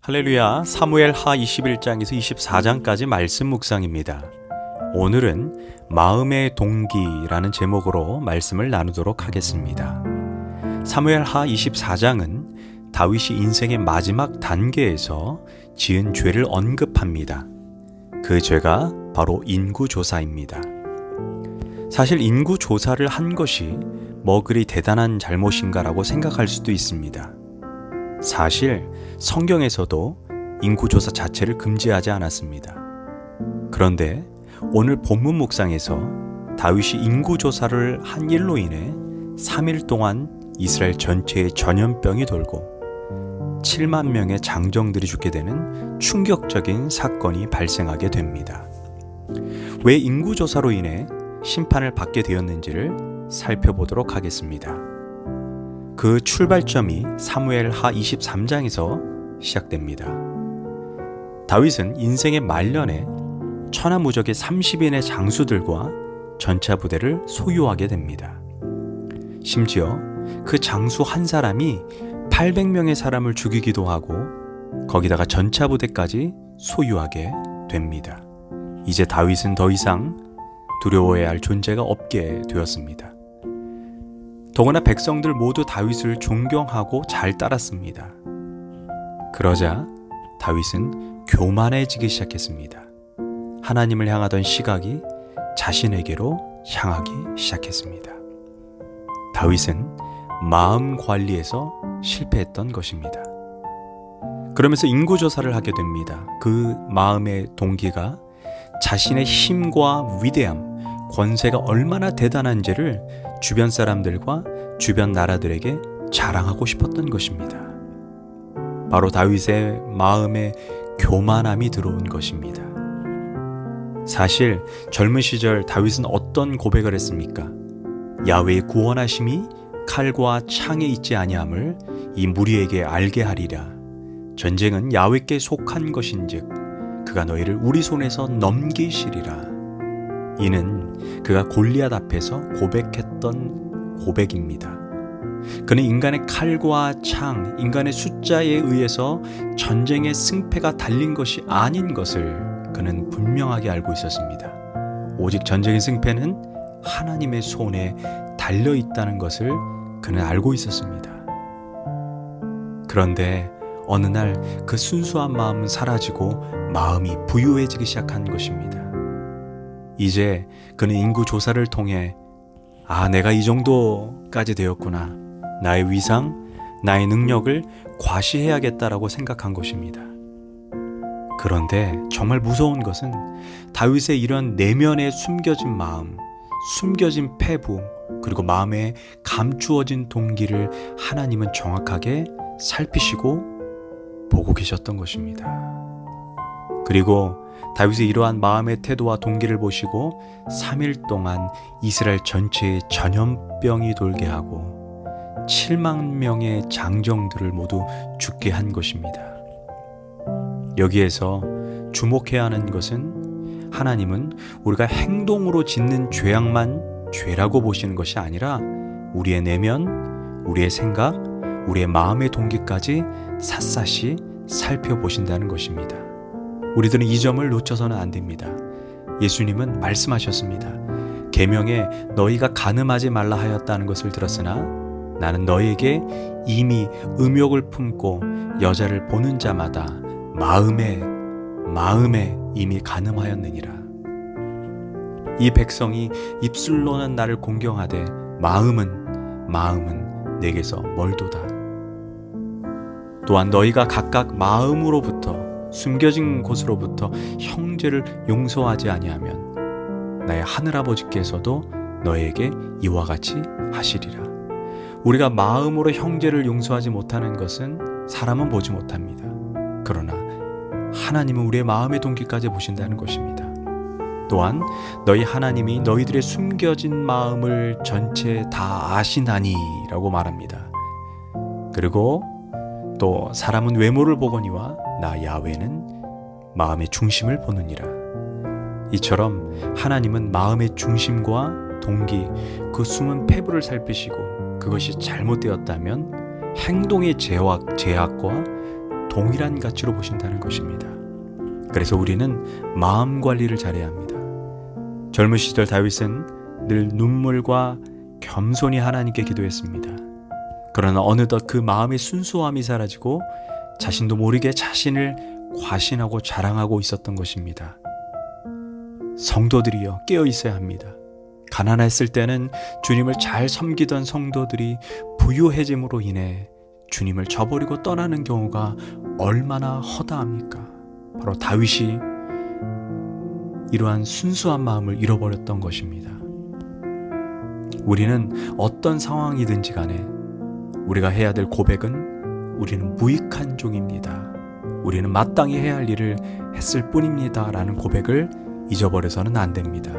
할렐루야, 사무엘 하 21장에서 24장까지 말씀 묵상입니다. 오늘은 마음의 동기라는 제목으로 말씀을 나누도록 하겠습니다. 사무엘 하 24장은 다윗이 인생의 마지막 단계에서 지은 죄를 언급합니다. 그 죄가 바로 인구조사입니다. 사실 인구조사를 한 것이 뭐 그리 대단한 잘못인가라고 생각할 수도 있습니다. 사실 성경에서도 인구조사 자체를 금지하지 않았습니다. 그런데 오늘 본문 묵상에서 다윗이 인구조사를 한 일로 인해 3일 동안 이스라엘 전체에 전염병이 돌고 7만 명의 장정들이 죽게 되는 충격적인 사건이 발생하게 됩니다. 왜 인구조사로 인해 심판을 받게 되었는지를 살펴보도록 하겠습니다. 그 출발점이 사무엘 하 23장에서 시작됩니다. 다윗은 인생의 말년에 천하무적의 30인의 장수들과 전차 부대를 소유하게 됩니다. 심지어 그 장수 한 사람이 800명의 사람을 죽이기도 하고 거기다가 전차 부대까지 소유하게 됩니다. 이제 다윗은 더 이상 두려워해야 할 존재가 없게 되었습니다. 더구나 백성들 모두 다윗을 존경하고 잘 따랐습니다. 그러자 다윗은 교만해지기 시작했습니다. 하나님을 향하던 시각이 자신에게로 향하기 시작했습니다. 다윗은 마음 관리에서 실패했던 것입니다. 그러면서 인구조사를 하게 됩니다. 그 마음의 동기가 자신의 힘과 위대함, 권세가 얼마나 대단한지를 주변 사람들과 주변 나라들에게 자랑하고 싶었던 것입니다. 바로 다윗의 마음에 교만함이 들어온 것입니다. 사실 젊은 시절 다윗은 어떤 고백을 했습니까? 야훼의 구원하심이 칼과 창에 있지 아니함을 이 무리에게 알게 하리라. 전쟁은 야훼께 속한 것인즉 그가 너희를 우리 손에서 넘기시리라. 이는 그가 골리앗 앞에서 고백했던 고백입니다. 그는 인간의 칼과 창, 인간의 숫자에 의해서 전쟁의 승패가 달린 것이 아닌 것을 그는 분명하게 알고 있었습니다. 오직 전쟁의 승패는 하나님의 손에 달려 있다는 것을 그는 알고 있었습니다. 그런데 어느 날 그 순수한 마음은 사라지고 마음이 부유해지기 시작한 것입니다. 이제 그는 인구조사를 통해 내가 이 정도까지 되었구나. 나의 위상, 나의 능력을 과시해야겠다라고 생각한 것입니다. 그런데 정말 무서운 것은 다윗의 이런 내면에 숨겨진 마음, 숨겨진 패부, 그리고 마음에 감추어진 동기를 하나님은 정확하게 살피시고 보고 계셨던 것입니다. 그리고 다윗의 이러한 마음의 태도와 동기를 보시고 3일 동안 이스라엘 전체에 전염병이 돌게 하고 7만 명의 장정들을 모두 죽게 한 것입니다. 여기에서 주목해야 하는 것은 하나님은 우리가 행동으로 짓는 죄악만 죄라고 보시는 것이 아니라 우리의 내면, 우리의 생각, 우리의 마음의 동기까지 샅샅이 살펴보신다는 것입니다. 우리들은 이 점을 놓쳐서는 안 됩니다. 예수님은 말씀하셨습니다. 계명에 너희가 간음하지 말라 하였다는 것을 들었으나 나는 너희에게 이미 음욕을 품고 여자를 보는 자마다 마음에 이미 간음하였느니라. 이 백성이 입술로는 나를 공경하되 마음은 내게서 멀도다. 또한 너희가 각각 마음으로부터 숨겨진 곳으로부터 형제를 용서하지 아니하면 나의 하늘아버지께서도 너에게 이와 같이 하시리라. 우리가 마음으로 형제를 용서하지 못하는 것은 사람은 보지 못합니다. 그러나 하나님은 우리의 마음의 동기까지 보신다는 것입니다. 또한 너희 하나님이 너희들의 숨겨진 마음을 전체 다 아시나니 라고 말합니다. 그리고 또 사람은 외모를 보거니와 나 야훼는 마음의 중심을 보느니라. 이처럼 하나님은 마음의 중심과 동기, 그 숨은 패부를 살피시고 그것이 잘못되었다면 행동의 제약과 동일한 가치로 보신다는 것입니다. 그래서 우리는 마음 관리를 잘해야 합니다. 젊은 시절 다윗은 늘 눈물과 겸손히 하나님께 기도했습니다. 그러나 어느덧 그 마음의 순수함이 사라지고 자신도 모르게 자신을 과신하고 자랑하고 있었던 것입니다. 성도들이여 깨어 있어야 합니다. 가난했을 때는 주님을 잘 섬기던 성도들이 부유해짐으로 인해 주님을 저버리고 떠나는 경우가 얼마나 허다합니까? 바로 다윗이 이러한 순수한 마음을 잃어버렸던 것입니다. 우리는 어떤 상황이든지 간에 우리가 해야 될 고백은 우리는 무익한 종입니다. 우리는 마땅히 해야 할 일을 했을 뿐입니다. 라는 고백을 잊어버려서는 안 됩니다.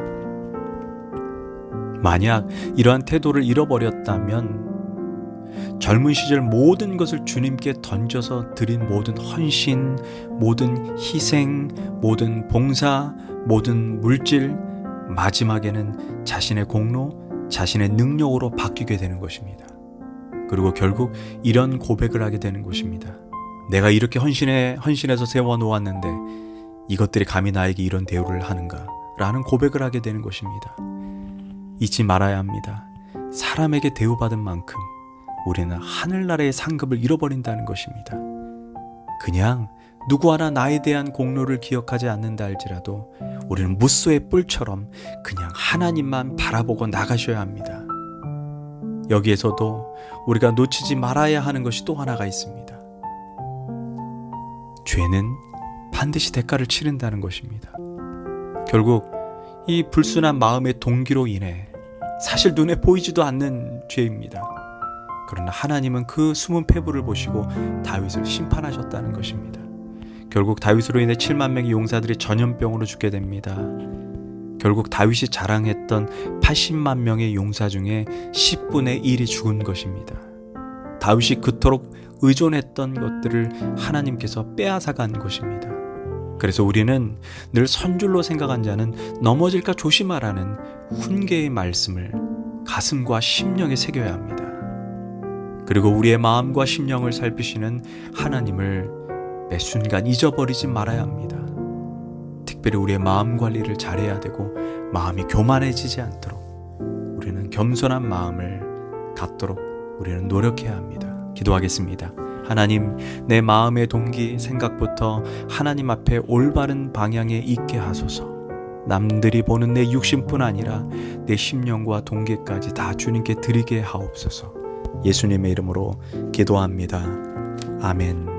만약 이러한 태도를 잃어버렸다면 젊은 시절 모든 것을 주님께 던져서 드린 모든 헌신, 모든 희생, 모든 봉사, 모든 물질, 마지막에는 자신의 공로, 자신의 능력으로 바뀌게 되는 것입니다. 그리고 결국 이런 고백을 하게 되는 것입니다. 내가 이렇게 헌신해서 세워놓았는데 이것들이 감히 나에게 이런 대우를 하는가? 라는 고백을 하게 되는 것입니다. 잊지 말아야 합니다. 사람에게 대우받은 만큼 우리는 하늘나라의 상급을 잃어버린다는 것입니다. 그냥 누구 하나 나에 대한 공로를 기억하지 않는다 할지라도 우리는 무소의 뿔처럼 그냥 하나님만 바라보고 나가셔야 합니다. 여기에서도 우리가 놓치지 말아야 하는 것이 또 하나가 있습니다. 죄는 반드시 대가를 치른다는 것입니다. 결국 이 불순한 마음의 동기로 인해 사실 눈에 보이지도 않는 죄입니다. 그러나 하나님은 그 숨은 패부를 보시고 다윗을 심판하셨다는 것입니다. 결국 다윗으로 인해 7만 명의 용사들이 전염병으로 죽게 됩니다. 결국 다윗이 자랑했던 80만 명의 용사 중에 10분의 1이 죽은 것입니다. 다윗이 그토록 의존했던 것들을 하나님께서 빼앗아간 것입니다. 그래서 우리는 늘 선줄로 생각한 자는 넘어질까 조심하라는 훈계의 말씀을 가슴과 심령에 새겨야 합니다. 그리고 우리의 마음과 심령을 살피시는 하나님을 매 순간 잊어버리지 말아야 합니다. 특별히 우리의 마음 관리를 잘해야 되고 마음이 교만해지지 않도록 우리는 겸손한 마음을 갖도록 우리는 노력해야 합니다. 기도하겠습니다. 하나님, 내 마음의 동기, 생각부터 하나님 앞에 올바른 방향에 있게 하소서. 남들이 보는 내 육신뿐 아니라 내 심령과 동기까지 다 주님께 드리게 하옵소서. 예수님의 이름으로 기도합니다. 아멘.